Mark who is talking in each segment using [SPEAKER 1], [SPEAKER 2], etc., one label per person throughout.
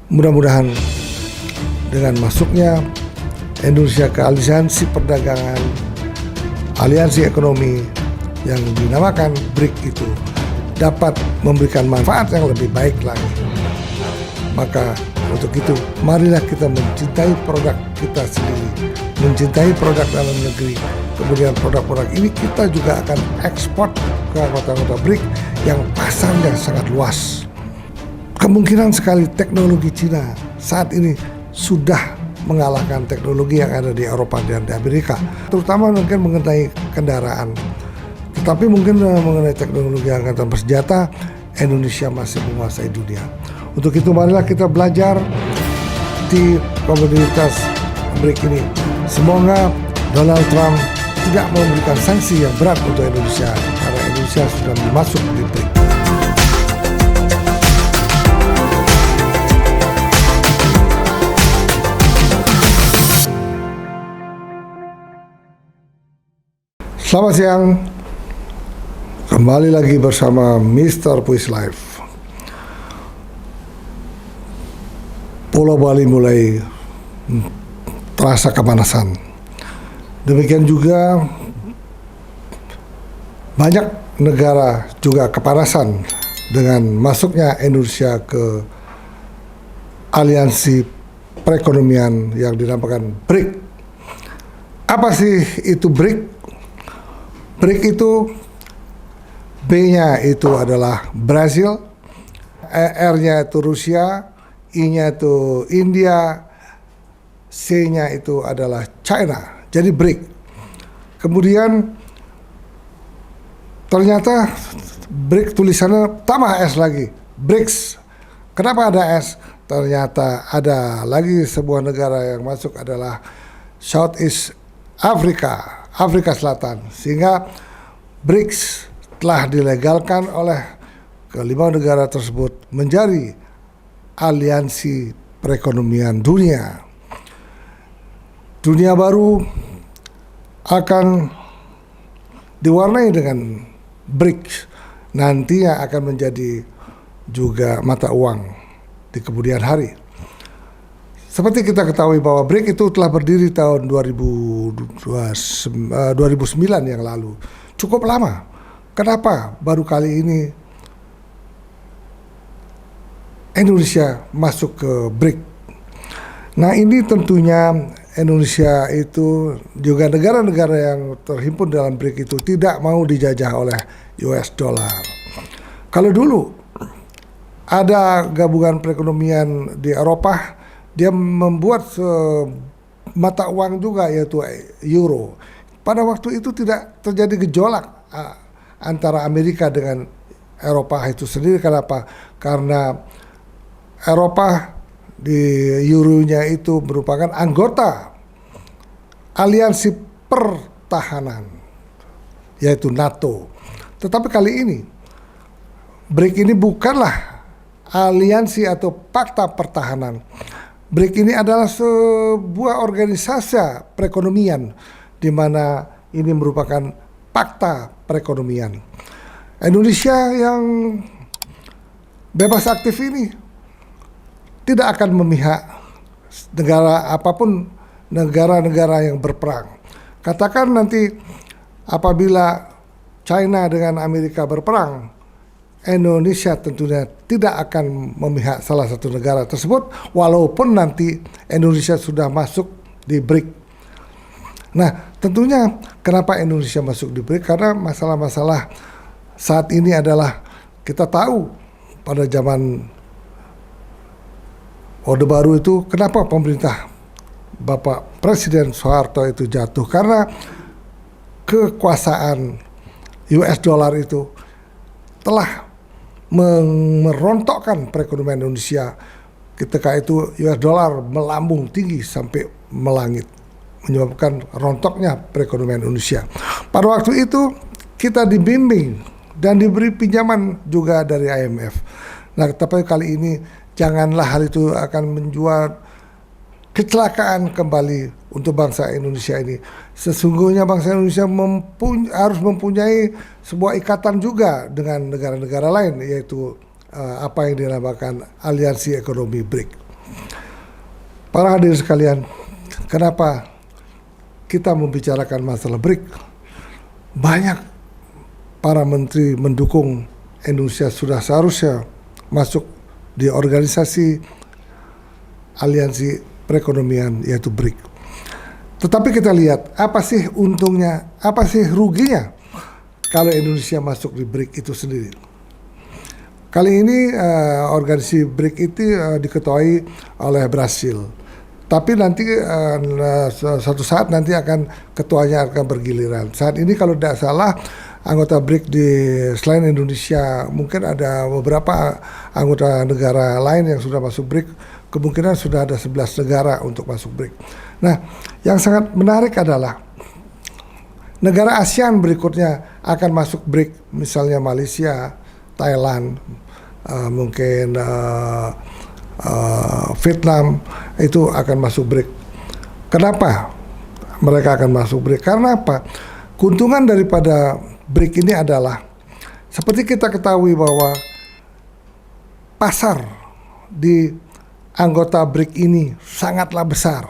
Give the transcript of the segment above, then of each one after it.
[SPEAKER 1] Mudah-mudahan dengan masuknya Indonesia ke aliansi perdagangan, aliansi ekonomi yang dinamakan BRIC itu dapat memberikan manfaat yang lebih baik lagi. Maka untuk itu, marilah kita mencintai produk kita sendiri, mencintai produk dalam negeri. Kemudian produk-produk ini kita juga akan ekspor ke kota-kota BRIC yang pasarnya sangat luas. Kemungkinan sekali teknologi Cina saat ini sudah mengalahkan teknologi yang ada di Eropa dan di Amerika, terutama mungkin mengenai kendaraan. Tetapi mungkin mengenai teknologi angkatan bersenjata, Indonesia masih menguasai dunia. Untuk itu marilah kita belajar di komunitas BRIC ini. Semoga Donald Trump tidak memberikan sanksi yang berat untuk Indonesia, karena Indonesia sudah masuk di BRIC. Selamat siang, kembali lagi bersama Mr. Puis Live. Pulau Bali mulai terasa kepanasan. Demikian juga banyak negara juga kepanasan dengan masuknya Indonesia ke aliansi perekonomian yang dinamakan BRIC. Apa sih itu BRIC? BRIC itu B-nya itu adalah Brasil, R-nya itu Rusia, I-nya itu India, C-nya itu adalah China. Jadi BRIC. Kemudian ternyata BRIC tulisannya tambah S lagi, BRICS. Kenapa ada S? Ternyata ada lagi sebuah negara yang masuk adalah Southeast Africa, Afrika Selatan, sehingga BRICS telah dilegalkan oleh kelima negara tersebut menjadi aliansi perekonomian dunia. Dunia baru akan diwarnai dengan BRICS, nantinya akan menjadi juga mata uang di kemudian hari. Seperti kita ketahui bahwa BRIC itu telah berdiri tahun 2009 yang lalu. Cukup lama. Kenapa baru kali ini Indonesia masuk ke BRIC? Nah, ini tentunya Indonesia itu juga negara-negara yang terhimpun dalam BRIC itu tidak mau dijajah oleh US dollar. Kalau dulu ada gabungan perekonomian di Eropa, dia membuat mata uang juga, yaitu euro. Pada waktu itu tidak terjadi gejolak antara Amerika dengan Eropa itu sendiri. Kenapa? Karena Eropa di euronya itu merupakan anggota aliansi pertahanan, yaitu NATO. Tetapi kali ini BRIC ini bukanlah aliansi atau fakta pertahanan. BRIC ini adalah sebuah organisasi perekonomian di mana ini merupakan fakta perekonomian. Indonesia yang bebas aktif ini tidak akan memihak negara apapun, negara-negara yang berperang. Katakan nanti apabila China dengan Amerika berperang, Indonesia tentunya tidak akan memihak salah satu negara tersebut, walaupun nanti Indonesia sudah masuk di BRIC. Nah, tentunya kenapa Indonesia masuk di BRIC? Karena masalah-masalah saat ini adalah, kita tahu pada zaman Orde Baru itu, kenapa pemerintah Bapak Presiden Soeharto itu jatuh? Karena kekuasaan US dollar itu telah merontokkan perekonomian Indonesia. Ketika itu US dollar melambung tinggi sampai melangit, menyebabkan rontoknya perekonomian Indonesia. Pada waktu itu kita dibimbing dan diberi pinjaman juga dari IMF. Nah, tapi kali ini janganlah hal itu akan menjual kecelakaan kembali untuk bangsa Indonesia ini. Sesungguhnya bangsa Indonesia harus mempunyai sebuah ikatan juga dengan negara-negara lain, yaitu apa yang dinamakan aliansi ekonomi BRIC. Para hadirin sekalian, kenapa kita membicarakan masalah BRIC? Banyak para menteri mendukung Indonesia sudah seharusnya masuk di organisasi aliansi perekonomian yaitu BRIC. Tetapi kita lihat apa sih untungnya, apa sih ruginya kalau Indonesia masuk di BRIC itu sendiri. Kali ini organisasi BRIC itu diketuai oleh Brasil. Tapi nanti suatu saat nanti ketuanya akan bergiliran. Saat ini kalau tidak salah anggota BRIC selain Indonesia mungkin ada beberapa anggota negara lain yang sudah masuk BRIC. Kemungkinan sudah ada 11 negara untuk masuk BRIC. Nah, yang sangat menarik adalah negara ASEAN berikutnya akan masuk BRIC, misalnya Malaysia, Thailand, mungkin Vietnam itu akan masuk BRIC. Kenapa mereka akan masuk BRIC? Karena apa? Keuntungan daripada BRIC ini adalah seperti kita ketahui bahwa pasar di anggota BRIC ini sangatlah besar.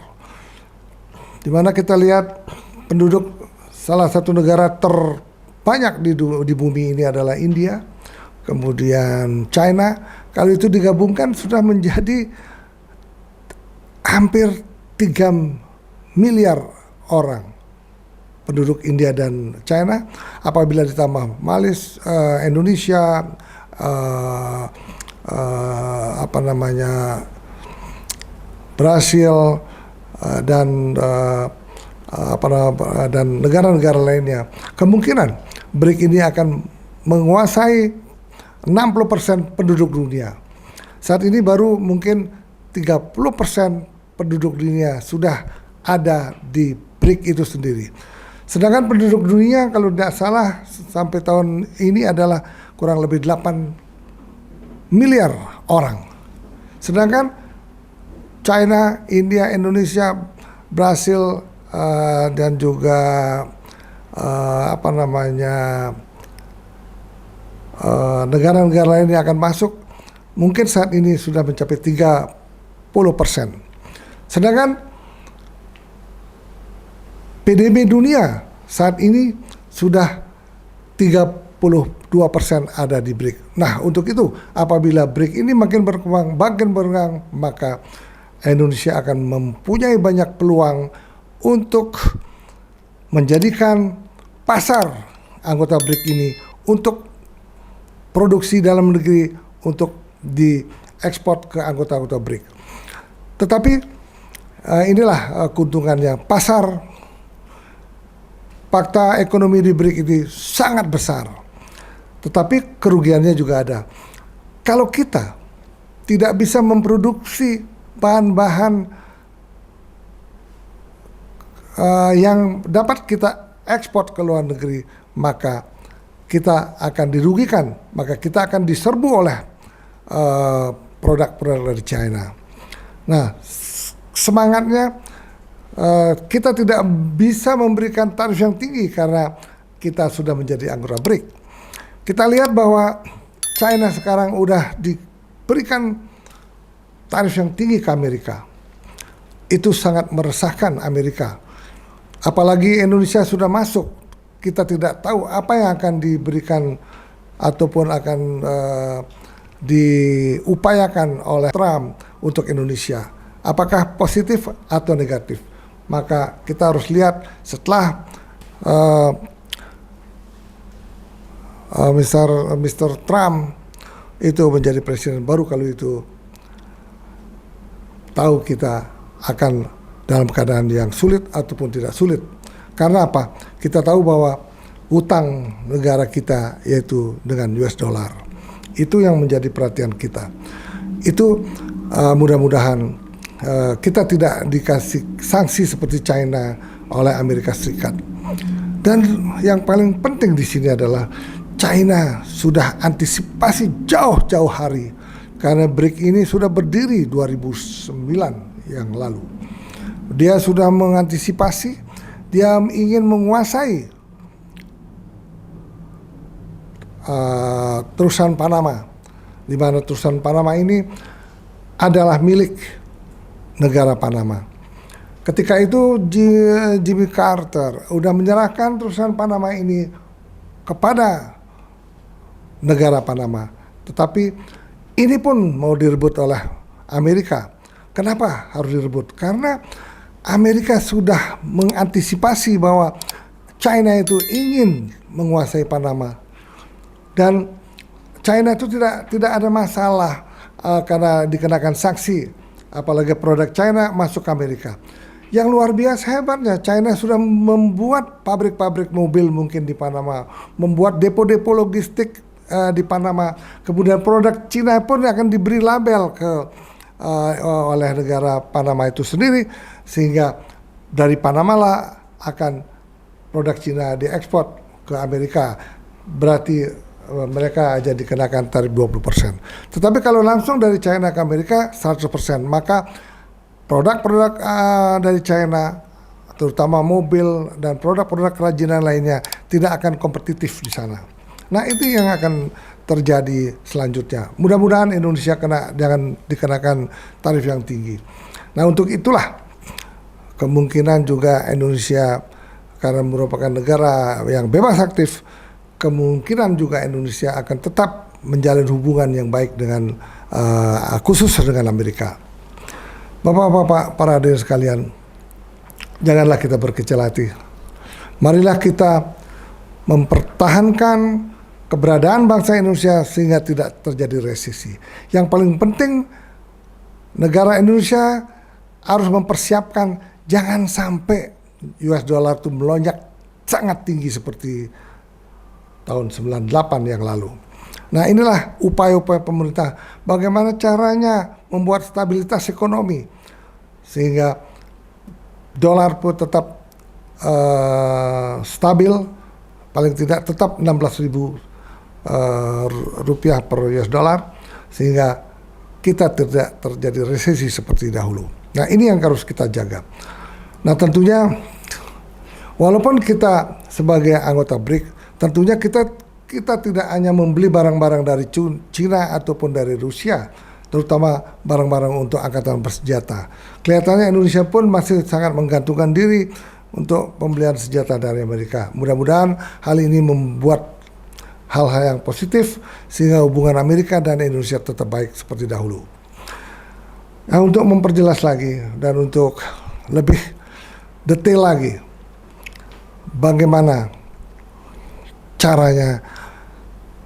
[SPEAKER 1] Di mana kita lihat penduduk salah satu negara terbanyak di bumi ini adalah India, kemudian China. Kalau itu digabungkan sudah menjadi hampir 3 miliar orang penduduk India dan China. Apabila ditambah Malaysia, Indonesia, Brasil dan negara-negara lainnya, kemungkinan BRIC ini akan menguasai 60% penduduk dunia. Saat ini baru mungkin 30% penduduk dunia sudah ada di BRIC itu sendiri. Sedangkan penduduk dunia kalau tidak salah sampai tahun ini adalah kurang lebih 8 miliar orang. Sedangkan China, India, Indonesia, Brasil dan juga negara-negara lain yang akan masuk mungkin saat ini sudah mencapai 30%. Sedangkan PDB dunia saat ini sudah 32% ada di BRIC. Nah, untuk itu apabila BRIC ini makin berkembang, maka Indonesia akan mempunyai banyak peluang untuk menjadikan pasar anggota BRIC ini untuk produksi dalam negeri untuk diekspor ke anggota-anggota BRIC. Tetapi inilah keuntungannya. Fakta ekonomi di BRIC ini sangat besar. Tetapi kerugiannya juga ada. Kalau kita tidak bisa memproduksi bahan-bahan yang dapat kita ekspor ke luar negeri, maka kita akan dirugikan, maka kita akan diserbu oleh produk-produk dari China. Nah, semangatnya kita tidak bisa memberikan tarif yang tinggi karena kita sudah menjadi anggota BRIC. Kita lihat bahwa China sekarang udah diberikan tarif yang tinggi ke Amerika. Itu sangat meresahkan Amerika. Apalagi Indonesia sudah masuk. Kita tidak tahu apa yang akan diberikan ataupun akan diupayakan oleh Trump untuk Indonesia. Apakah positif atau negatif? Maka kita harus lihat setelah Mr. Trump itu menjadi presiden, baru kalau itu tahu kita akan dalam keadaan yang sulit ataupun tidak sulit. Karena apa? Kita tahu bahwa utang negara kita yaitu dengan US dollar. Itu yang menjadi perhatian kita. Itu mudah-mudahan kita tidak dikasih sanksi seperti China oleh Amerika Serikat. Dan yang paling penting di sini adalah China sudah antisipasi jauh-jauh hari. Karena BRIC ini sudah berdiri 2009 yang lalu. Dia sudah mengantisipasi. Dia ingin menguasai terusan Panama, di mana terusan Panama ini adalah milik negara Panama. Ketika itu Jimmy Carter udah menyerahkan perusahaan Panama ini kepada negara Panama. Tetapi ini pun mau direbut oleh Amerika. Kenapa harus direbut? Karena Amerika sudah mengantisipasi bahwa China itu ingin menguasai Panama. Dan China itu tidak ada masalah karena dikenakan sanksi, apalagi produk China masuk ke Amerika. Yang luar biasa hebatnya, China sudah membuat pabrik-pabrik mobil mungkin di Panama, membuat depo-depo logistik di Panama. Kemudian produk Cina pun akan diberi label oleh negara Panama itu sendiri, sehingga dari Panama lah akan produk Cina diekspor ke Amerika. Berarti mereka aja dikenakan tarif 20%. Tetapi kalau langsung dari China ke Amerika 100%, maka produk-produk dari China, terutama mobil dan produk-produk kerajinan lainnya, tidak akan kompetitif di sana. Nah, itu yang akan terjadi selanjutnya. Mudah-mudahan Indonesia jangan dikenakan tarif yang tinggi. Nah, untuk itulah kemungkinan juga Indonesia, karena merupakan negara yang bebas aktif, kemungkinan juga Indonesia akan tetap menjalin hubungan yang baik dengan khusus dengan Amerika. Bapak-bapak, para hadirin sekalian, janganlah kita berkecil hati. Marilah kita mempertahankan keberadaan bangsa Indonesia sehingga tidak terjadi resesi. Yang paling penting, negara Indonesia harus mempersiapkan jangan sampai US dollar itu melonjak sangat tinggi seperti tahun 98 yang lalu. Nah, inilah upaya-upaya pemerintah bagaimana caranya membuat stabilitas ekonomi sehingga dolar pun tetap stabil, paling tidak tetap 16.000 rupiah per US dollar, sehingga kita tidak terjadi resesi seperti dahulu. Nah, ini yang harus kita jaga. Nah, tentunya walaupun kita sebagai anggota BRIC, tentunya kita tidak hanya membeli barang-barang dari Cina ataupun dari Rusia, terutama barang-barang untuk angkatan bersenjata. Kelihatannya Indonesia pun masih sangat menggantungkan diri untuk pembelian senjata dari Amerika. Mudah-mudahan hal ini membuat hal-hal yang positif sehingga hubungan Amerika dan Indonesia tetap baik seperti dahulu. Nah, untuk memperjelas lagi dan untuk lebih detail lagi bagaimana caranya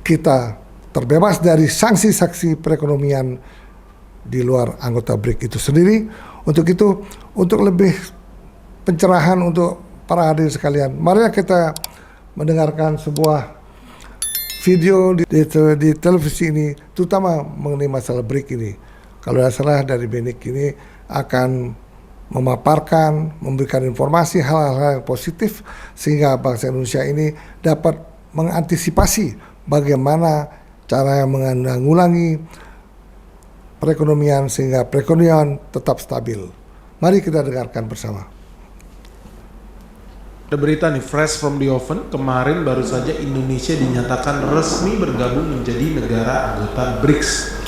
[SPEAKER 1] kita terbebas dari sanksi-sanksi perekonomian di luar anggota BRIC itu sendiri. Untuk itu, untuk lebih pencerahan untuk para hadirin sekalian, marilah kita mendengarkan sebuah video di televisi ini, terutama mengenai masalah BRIC ini. Kalau tidak salah dari Benik ini akan memaparkan, memberikan informasi hal-hal yang positif sehingga bangsa Indonesia ini dapat mengantisipasi bagaimana cara menanggulangi perekonomian sehingga perekonomian tetap stabil. Mari kita dengarkan bersama.
[SPEAKER 2] Ada berita nih, fresh from the oven. Kemarin baru saja Indonesia dinyatakan resmi bergabung menjadi negara anggota BRICS.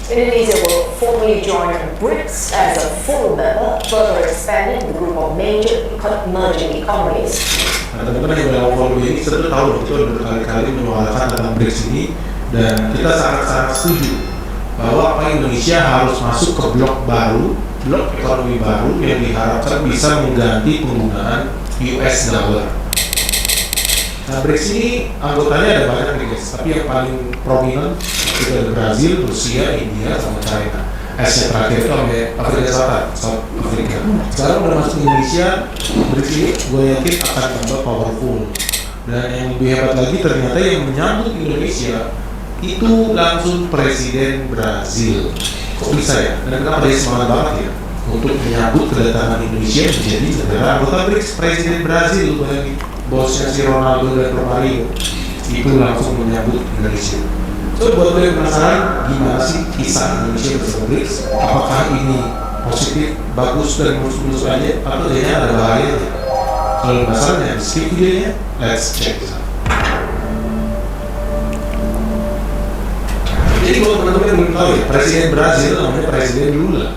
[SPEAKER 3] Indonesia will formally join BRICS as a full member, further expanding the group of major emerging economies.
[SPEAKER 2] Nah, teman-teman yang dalam forum ini sudah tahu betul berkali-kali menyuarakan tentang BRICS ini, dan kita sangat-sangat setuju bahwa Indonesia harus masuk ke blok baru, blok ekonomi baru yang diharapkan bisa mengganti penggunaan US dollar. Nah, BRICS ini anggotanya ada banyak nih guys, tapi yang paling prominent itu ada Brazil, Rusia, India, sama China. Asia terakhir itu Afrika Selatan, South Africa. Sekarang udah masuk Indonesia, BRICS ini gue yakin akan tambah powerful. Dan yang lebih hebat lagi, ternyata yang menyambut Indonesia itu langsung Presiden Brazil. Kok bisa ya? Dan kenapa dia semangat banget ya untuk menyambut kedatangan Indonesia menjadi negara anggota BRICS? Presiden Brazil, bayangin, bosnya si Ronaldo dan Romario itu langsung menyambut Indonesia. So, buat lo yang penasaran gimana sih kisah Indonesia bersama BRICS? Apakah ini positif, bagus, dan mulus-mulus aja, atau kayaknya ada bahayanya? Kalau penasaran ya, skip videonya, let's check this out. Jadi buat teman-teman yang belum tahu ya, Presiden Brazil namanya Presiden Lula.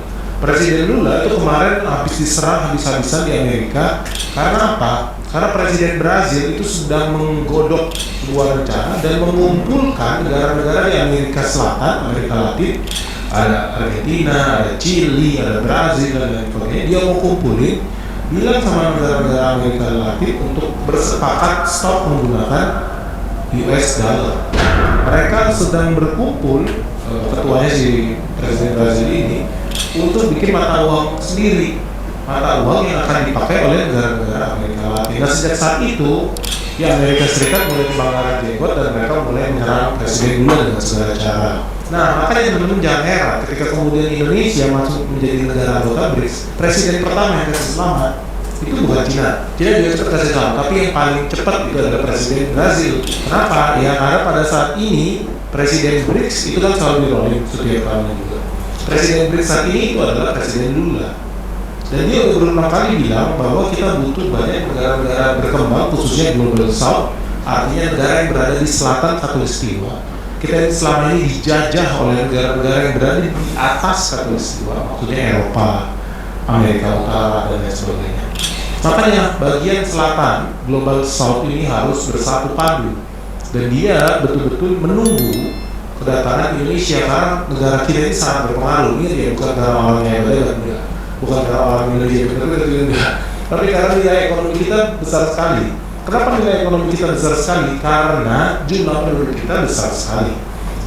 [SPEAKER 2] Presiden Lula itu kemarin habis diserang habis-habisan di Amerika. Karena apa? Karena Presiden Brazil itu sedang menggodok sebuah rencana dan mengumpulkan negara-negara di Amerika Selatan, Amerika Latin, ada Argentina, ada Chili, ada Brazil dan lain sebagainya. Dia mau kumpulin, bilang sama negara-negara Amerika Latin untuk bersepakat stop menggunakan US dollar. Mereka sedang berkumpul, ketuanya si Presiden Brazil ini, untuk bikin mata uang sendiri, mata uang yang akan dipakai oleh negara-negara Amerika Latin. Nah, sejak saat itu, ya Amerika Serikat mulai kebakaran jenggot dan mereka mulai menyerang Presiden Lula dengan segala cara. Nah, makanya teman-teman jangan heran ketika kemudian Indonesia masuk menjadi negara anggota BRICS, presiden pertama yang kasih selamat itu bukan Cina. Cina juga cepat kasih selamat, tapi yang paling cepat itu adalah Presiden Brazil. Kenapa? Ya karena pada saat ini Presiden BRICS itu kan selalu di-rolling setiap tahunnya juga. Presiden BRICS saat ini itu adalah Presiden Lula. Dan dia berulang kali bilang bahwa kita butuh banyak negara-negara berkembang, khususnya Global South, artinya negara yang berada di selatan Khatulistiwa. Kita selama ini dijajah oleh negara-negara yang berada di atas Khatulistiwa, maksudnya Eropa, Amerika Utara, dan lain sebagainya. Makanya bagian selatan, Global South ini harus bersatu padu. Dan dia betul-betul menunggu kedatangan Indonesia karena negara kita ini sangat berpengaruh. Ini ya bukan karena orangnya yang berbeda, bukan karena orang Indonesia berbeda, tapi karena nilai ekonomi kita besar sekali. Kenapa nilai ekonomi kita besar sekali? Karena jumlah penduduk kita besar sekali.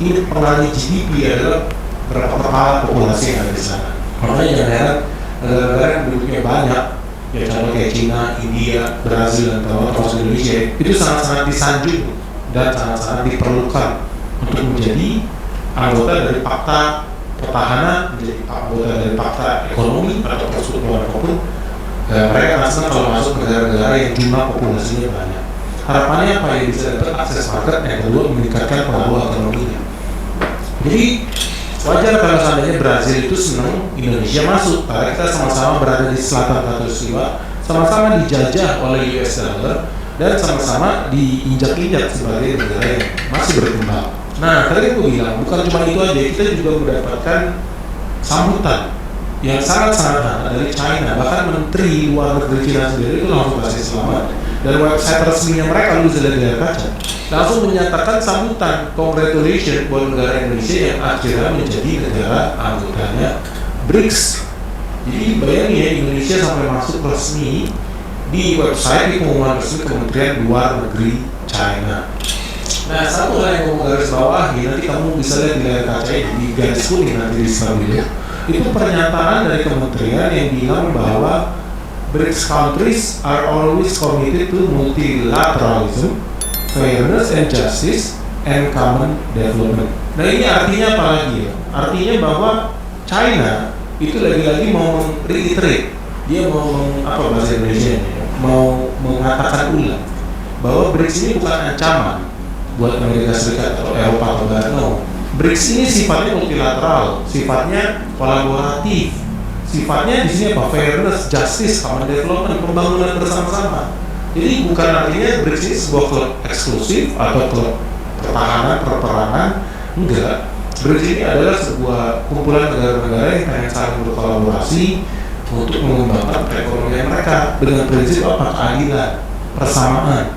[SPEAKER 2] Ini pengaruh GDP adalah berapa kepala populasi yang ada di sana. Makanya jangan heran negara-negara yang penduduknya banyak, ya contoh kayak Cina, India, Brazil, dan termasuk Indonesia, itu sangat-sangat disanjung dan sangat-sangat diperlukan untuk menjadi anggota dari Fakta Pertahanan, menjadi anggota dari Fakta Ekonomi atau persekutuan apapun. Mereka akan senang kalau masuk negara-negara yang jumlah populasinya banyak. Harapannya apa? Yang bisa dapat akses market, yang kedua meningkatkan pengaruh ekonominya. Jadi wajar kalau seandainya Brazil itu senang Indonesia masuk, karena kita sama-sama berada di selatan Khatulistiwa, sama-sama dijajah oleh US dollar, dan sama-sama diinjak-injak sebagai negara yang masih berkembang. Nah, tadi aku bilang, bukan cuma itu aja, kita juga mendapatkan sambutan yang sangat-sangat hangat dari China. Bahkan Menteri Luar Negeri China sendiri itu langsung kasih selamat, dan website resminya mereka lu bisa lihat di layar kaca langsung menyatakan sambutan, congratulations buat negara Indonesia yang akhirnya menjadi negara anggotanya BRICS. Jadi bayangin ya, Indonesia sampai masuk resmi di website, di pengumuman resmi Kementerian Luar Negeri China. Nah, satu hal yang kamu garis bawahi, nanti kamu bisa lihat di layar kaca di garis kuning nanti di sebelah itu pernyataan dari kementerian yang bilang bahwa BRICS countries are always committed to multilateralism, fairness and justice, and common development. Nah, ini artinya apa lagi ya? Artinya bahwa China itu lagi-lagi mau reiterate, dia mau apa bahasa Indonesia ya? Mau mengatakan ulang bahwa BRICS ini bukan ancaman buat Amerika Serikat atau Eropa atau Barat. BRICS ini sifatnya multilateral, sifatnya kolaboratif, sifatnya di sini apa? Fairness, justice, common development, pembangunan bersama-sama. Jadi bukan artinya BRICS ini sebuah klub eksklusif atau klub pertahanan, peperangan, enggak. BRICS ini adalah sebuah kumpulan negara-negara yang pengen saling berkolaborasi untuk mengembangkan perekonomian mereka dengan prinsip apa? Keadilan, persamaan,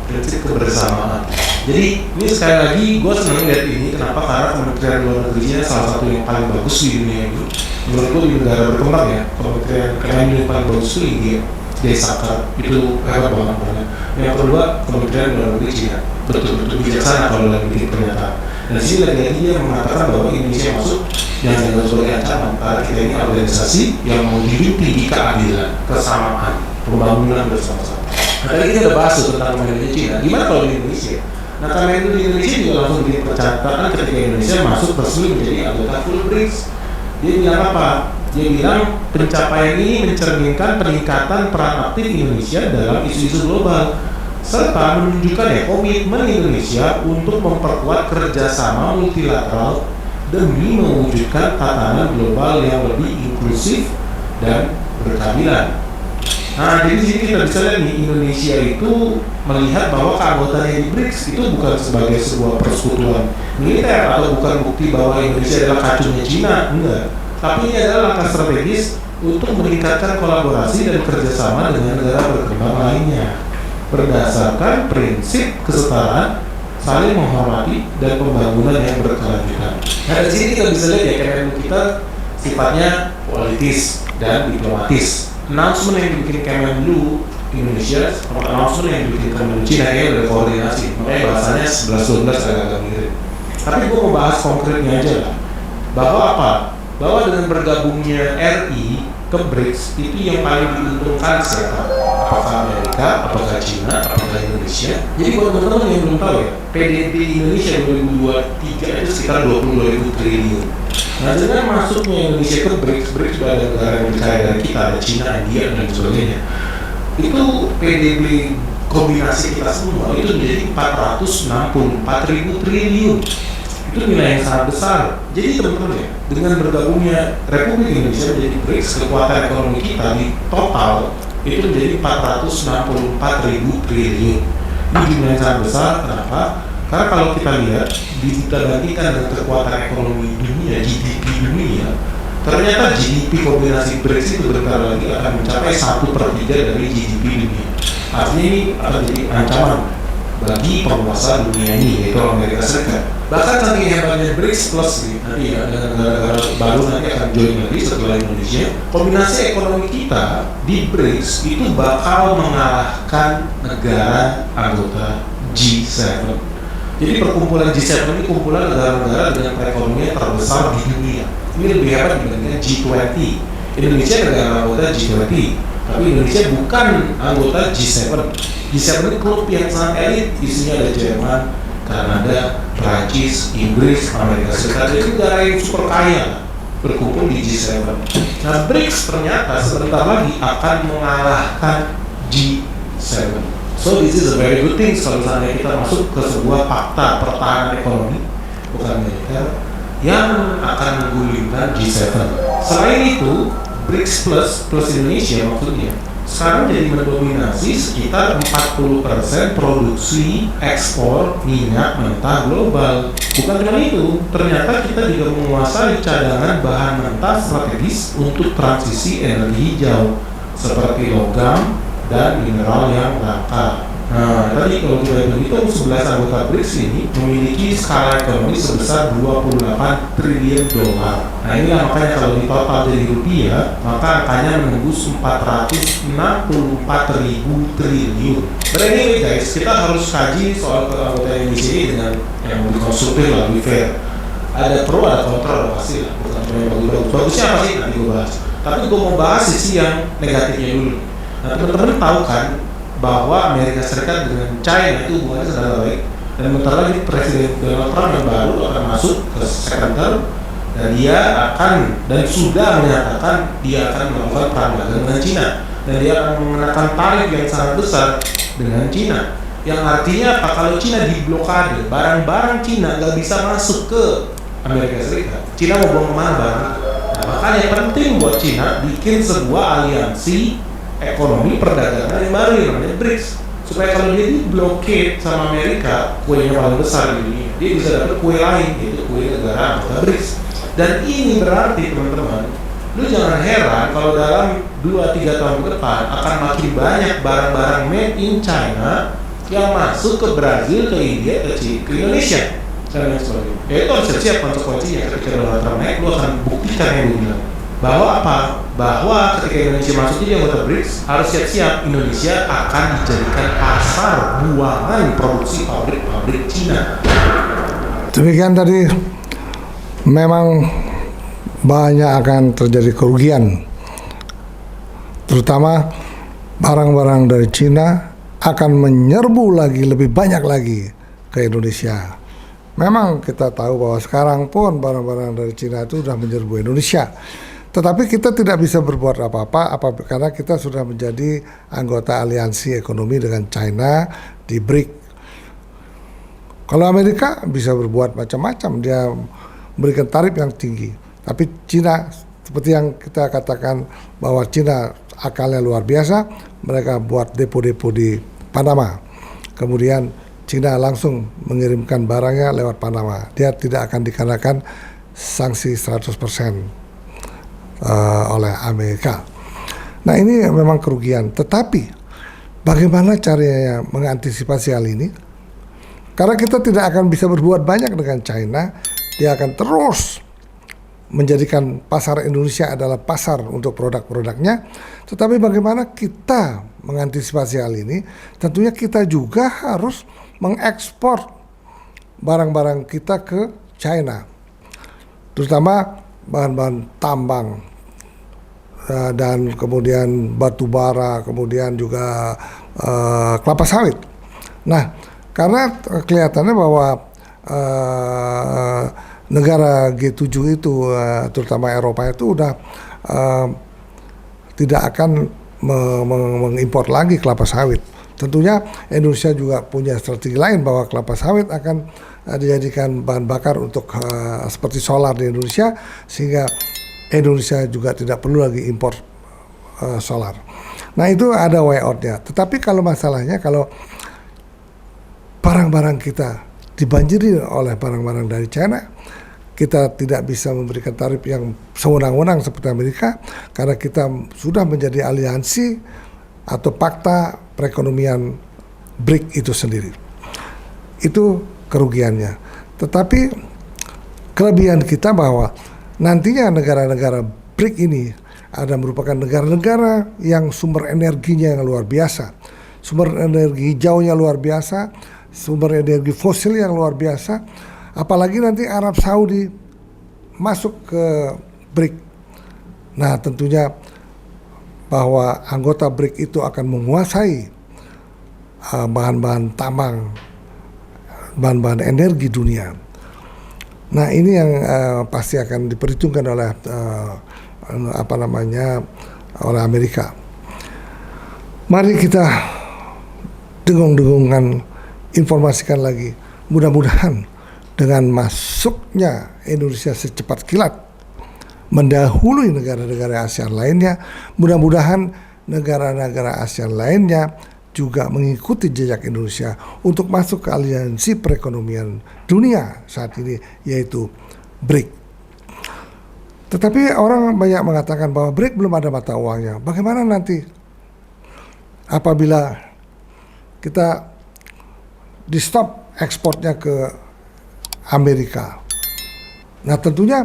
[SPEAKER 2] prinsip kebersamaan. Jadi ini sekali lagi gue senang lihat ini. Kenapa? Karena Kementerian Luar Negerinya salah satu yang paling bagus di dunia ini. Menurut gue di negara berkembang ya, Kementerian yang paling bagus itu India, Desaka, itu hebat banget. Yang kedua, Kementerian Luar Negeri Cina, betul-betul bijaksana kalau lagi bikin pernyataan. Dan sini lagi-lagi dia mengatakan bahwa Indonesia masuk yang dianggap sebagai ancaman, karena kita ini organisasi yang mau hidup tinggi keadilan, kesamaan, pembangunan bersama-sama. Nah, tadi kita udah bahas tentang Kementerian Cina. Gimana kalau di Indonesia? Nah, karena itu di Indonesia juga langsung dipercatatkan ketika Indonesia masuk resmi menjadi anggota full BRICS. Dia bilang apa? Dia bilang pencapaian ini mencerminkan peningkatan peran aktif Indonesia dalam isu-isu global, serta menunjukkan ya komitmen Indonesia untuk memperkuat kerjasama multilateral demi mewujudkan tatanan global yang lebih inklusif dan berkeadilan. Nah, jadi sini kita bisa lihat nih, Indonesia itu melihat bahwa keanggotaannya di BRICS itu bukan sebagai sebuah persekutuan militer atau bukan bukti bahwa Indonesia adalah kacungnya Cina, enggak. Tapi ini adalah langkah strategis untuk meningkatkan kolaborasi dan kerjasama dengan negara berkembang lainnya berdasarkan prinsip kesetaraan, saling menghormati, dan pembangunan yang berkelanjutan. Nah, di sini kita bisa lihat ya, Kemenlu kita sifatnya politis dan diplomatis. Announcement yang dibikin Kemenlu Indonesia sama announcement yang dibikin Kemenlu Cina ya udah koordinasi, makanya bahasanya 11-12 agak-agak mirip. Tapi gue mau bahas konkretnya aja lah, bahwa apa? Bahwa dengan bergabungnya RI ke BRICS itu yang paling diuntungkan siapa? Apakah Amerika, apakah China, apakah Indonesia? Jadi buat teman-teman yang belum tahu ya, PDB Indonesia 2023 itu sekitar 22.000 triliun. Nah, dengan masuknya Indonesia ke BRICS sudah ada negara yang berkaya dari kita, ada China, India, dan sebagainya. Itu PDB kombinasi kita semua itu menjadi 464.000 triliun. Itu nilai yang sangat besar. Jadi teman-teman ya, dengan bergabungnya Republik Indonesia menjadi BRICS, kekuatan ekonomi kita di total itu menjadi 464.000 triliun. Ini jumlah yang sangat besar. Kenapa? Karena kalau kita lihat, kita bandingkan dengan kekuatan ekonomi dunia, GDP dunia, ternyata GDP kombinasi BRICS itu bentar lagi akan mencapai 1/3 dari GDP dunia. Artinya ini akan jadi ancaman bagi penguasa dunia ini, yaitu Amerika Serikat. Bahkan saking hebatnya BRICS Plus nih, nanti ya dengan negara-negara baru nanti akan join lagi setelah Indonesia. Kombinasi ekonomi kita di BRICS itu bakal mengalahkan negara anggota G7. Jadi perkumpulan G7 ini kumpulan negara-negara dengan perekonomian terbesar di dunia. Ini lebih hebat dibandingkan G20. Indonesia negara anggota G20, tapi Indonesia bukan anggota G7. G7 ini klub yang sangat elit, isinya ada Jerman, Kanada, Prancis, Inggris, Amerika Serikat. Jadi negara yang super kaya berkumpul di G7. Nah, BRICS ternyata sebentar lagi akan mengalahkan G7. So this is a very good thing kalau misalnya kita masuk ke sebuah fakta pertahanan ekonomi, bukan militer, yang akan menggulingkan G7. Selain itu, BRICS plus Indonesia maksudnya sekarang jadi mendominasi sekitar 40% produksi ekspor minyak mentah global. Bukan cuma itu, ternyata kita juga menguasai cadangan bahan mentah strategis untuk transisi energi hijau seperti logam dan mineral yang langka. Nah, tadi kalau kita berhitung 11 anggota BRICS ini memiliki skala ekonomi sebesar 28 triliun dolar. Nah, inilah makanya kalau di total jadi rupiah, maka angkanya menembus 464.000 triliun. But anyway guys, kita harus kaji soal anggota Indonesia ini dengan yang lebih konstruktif, lebih fair. Ada pro, ada kontra, pasti lah. Bukan cuma yang bagus-bagus. Bagusnya apa sih? Nanti gue bahas. Tapi gue mau bahas sisi yang negatifnya dulu. Nah, teman-teman tahu kan bahwa Amerika Serikat dengan China itu hubungannya sedang baik, dan bentar lagi Presiden Donald Trump yang baru akan masuk ke second term, dan dia akan dan sudah menyatakan dia akan melakukan perang dagang dengan China, dan dia akan mengenakan tarif yang sangat besar dengan China, yang artinya apa? Kalau China diblokade, barang-barang China nggak bisa masuk ke Amerika Serikat. China mau buang kemana barang? Nah, makanya penting buat China bikin sebuah aliansi ekonomi perdagangan yang baru yang namanya BRICS, supaya kalau dia diblokade sama Amerika, kuenya paling besar di dunia, dia bisa dapat kue lain, yaitu kue negara anggota BRICS. Dan ini berarti teman-teman, lu jangan heran kalau dalam 2-3 tahun ke depan akan makin banyak barang-barang made in China yang masuk ke Brazil, ke India, ke Indonesia dan lain sebagainya. Ya itu harus siap konsekuensinya. Ketika Donald Trump naik, lu akan buktikan yang gue bilang bahwa apa? Bahwa ketika Indonesia masuk jadi anggota BRICS, harus siap-siap Indonesia akan dijadikan pasar buangan produksi pabrik-pabrik Cina.
[SPEAKER 1] Demikian tadi, memang banyak akan terjadi kerugian, terutama barang-barang dari Cina akan menyerbu lagi, lebih banyak lagi ke Indonesia. Memang kita tahu bahwa sekarang pun barang-barang dari Cina itu sudah menyerbu Indonesia. Tetapi kita tidak bisa berbuat apa-apa karena kita sudah menjadi anggota aliansi ekonomi dengan China di BRIC. Kalau Amerika bisa berbuat macam-macam, dia memberikan tarif yang tinggi. Tapi China, seperti yang kita katakan bahwa China akalnya luar biasa, mereka buat depo-depo di Panama. Kemudian China langsung mengirimkan barangnya lewat Panama. Dia tidak akan dikenakan sanksi 100%. oleh Amerika. Nah ini memang kerugian. Tetapi bagaimana caranya mengantisipasi hal ini? Karena kita tidak akan bisa berbuat banyak dengan China. Dia akan terus menjadikan pasar Indonesia adalah pasar untuk produk-produknya. Tetapi bagaimana kita mengantisipasi hal ini? Tentunya kita juga harus mengekspor barang-barang kita ke China, terutama bahan-bahan tambang dan kemudian batu bara, kemudian juga kelapa sawit. Nah, karena kelihatannya bahwa negara G7 itu, terutama Eropa itu udah tidak akan mengimpor lagi kelapa sawit. Tentunya Indonesia juga punya strategi lain bahwa kelapa sawit akan dijadikan bahan bakar untuk seperti solar di Indonesia, sehingga Indonesia juga tidak perlu lagi impor solar. Nah itu ada way out-nya. Tetapi kalau masalahnya kalau barang-barang kita dibanjiri oleh barang-barang dari China, kita tidak bisa memberikan tarif yang sewenang-wenang seperti Amerika, karena kita sudah menjadi aliansi atau fakta perekonomian BRIC itu sendiri. Itu kerugiannya. Tetapi kelebihan kita bahwa nantinya negara-negara BRIC ini ada merupakan negara-negara yang sumber energinya yang luar biasa, sumber energi hijaunya luar biasa, sumber energi fosil yang luar biasa. Apalagi nanti Arab Saudi masuk ke BRIC. Nah tentunya bahwa anggota BRIC itu akan menguasai bahan-bahan tambang, bahan-bahan energi dunia. Nah ini yang pasti akan diperhitungkan oleh oleh Amerika. Mari kita dengung-dengungkan, informasikan lagi. Mudah-mudahan dengan masuknya Indonesia secepat kilat mendahului negara-negara ASEAN lainnya, mudah-mudahan negara-negara ASEAN lainnya juga mengikuti jejak Indonesia untuk masuk ke aliansi perekonomian dunia saat ini, yaitu BRIC. Tetapi orang banyak mengatakan bahwa BRIC belum ada mata uangnya. Bagaimana nanti apabila kita di stop ekspornya ke Amerika? Nah tentunya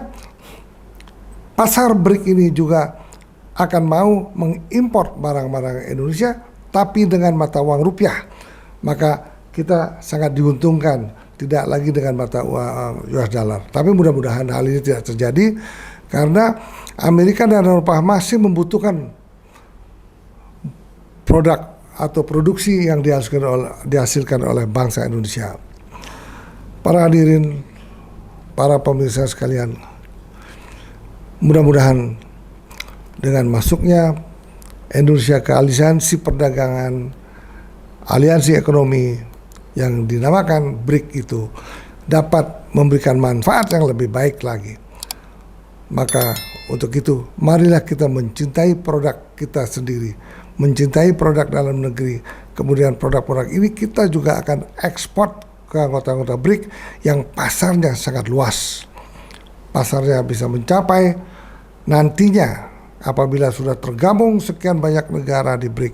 [SPEAKER 1] pasar BRIC ini juga akan mau mengimpor barang-barang Indonesia tapi dengan mata uang rupiah. Maka kita sangat diuntungkan, tidak lagi dengan mata uang US dollar. Tapi mudah-mudahan hal ini tidak terjadi, karena Amerika dan Eropa masih membutuhkan produk atau produksi yang dihasilkan oleh bangsa Indonesia. Para hadirin, para pemirsa sekalian, mudah-mudahan dengan masuknya Indonesia ke aliansi perdagangan, aliansi ekonomi yang dinamakan BRIC itu dapat memberikan manfaat yang lebih baik lagi. Maka untuk itu marilah kita mencintai produk kita sendiri, mencintai produk dalam negeri. Kemudian produk-produk ini kita juga akan ekspor ke anggota-anggota BRIC yang pasarnya sangat luas. Pasarnya bisa mencapai nantinya apabila sudah tergabung sekian banyak negara di BRIC,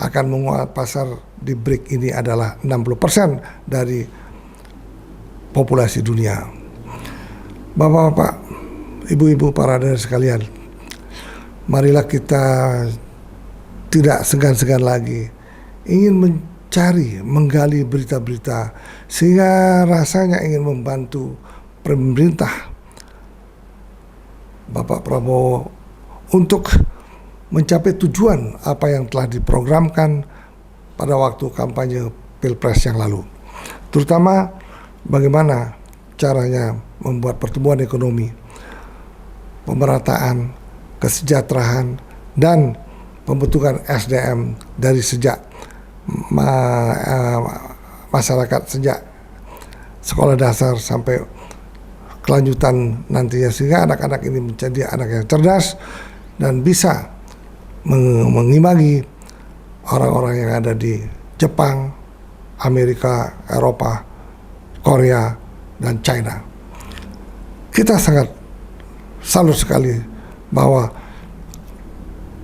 [SPEAKER 1] akan menguat pasar di BRIC ini adalah 60% dari populasi dunia. Bapak-bapak, ibu-ibu, para hadirin sekalian, marilah kita tidak segan-segan lagi ingin mencari, menggali berita-berita, sehingga rasanya ingin membantu pemerintah Bapak Prabowo untuk mencapai tujuan apa yang telah diprogramkan pada waktu kampanye Pilpres yang lalu. Terutama bagaimana caranya membuat pertumbuhan ekonomi, pemerataan, kesejahteraan, dan pembentukan SDM dari sejak masyarakat, sejak sekolah dasar sampai kelanjutan nantinya, sehingga anak-anak ini menjadi anak yang cerdas dan bisa mengimbangi orang-orang yang ada di Jepang, Amerika, Eropa, Korea, dan China. Kita sangat salut sekali bahwa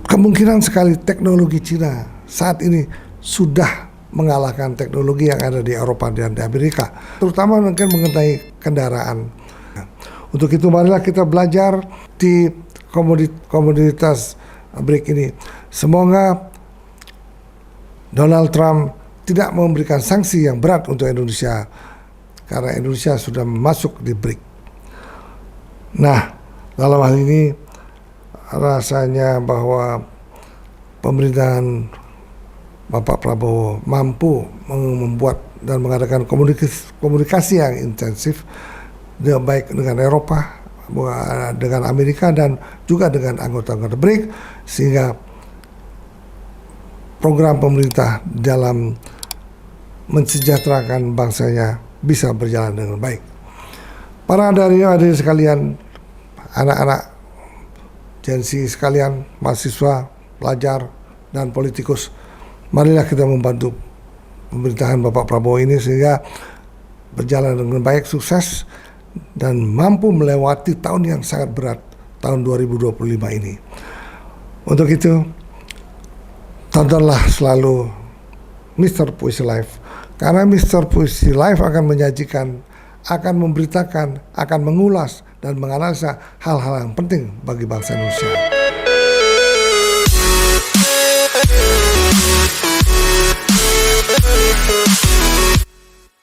[SPEAKER 1] kemungkinan sekali teknologi Cina saat ini sudah mengalahkan teknologi yang ada di Eropa dan di Amerika, terutama mungkin mengenai kendaraan. Untuk itu marilah kita belajar di komunitas BRIC ini. Semoga Donald Trump tidak memberikan sanksi yang berat untuk Indonesia karena Indonesia sudah masuk di BRIC. Nah, dalam hal ini rasanya bahwa pemerintahan Bapak Prabowo mampu membuat dan mengadakan komunikasi yang intensif baik dengan Eropa, dengan Amerika dan juga dengan anggota-anggota BRIC, sehingga program pemerintah dalam mensejahterakan bangsanya bisa berjalan dengan baik. Para hadirin sekalian, anak-anak Gen Z sekalian, mahasiswa, pelajar, dan politikus, marilah kita membantu pemerintahan Bapak Prabowo ini sehingga berjalan dengan baik, sukses, dan mampu melewati tahun yang sangat berat, tahun 2025 ini. Untuk itu, tontonlah selalu Mr. Puisi Live, karena Mr. Puisi Live akan menyajikan, akan memberitakan, akan mengulas, dan menganalisa hal-hal yang penting bagi bangsa Indonesia.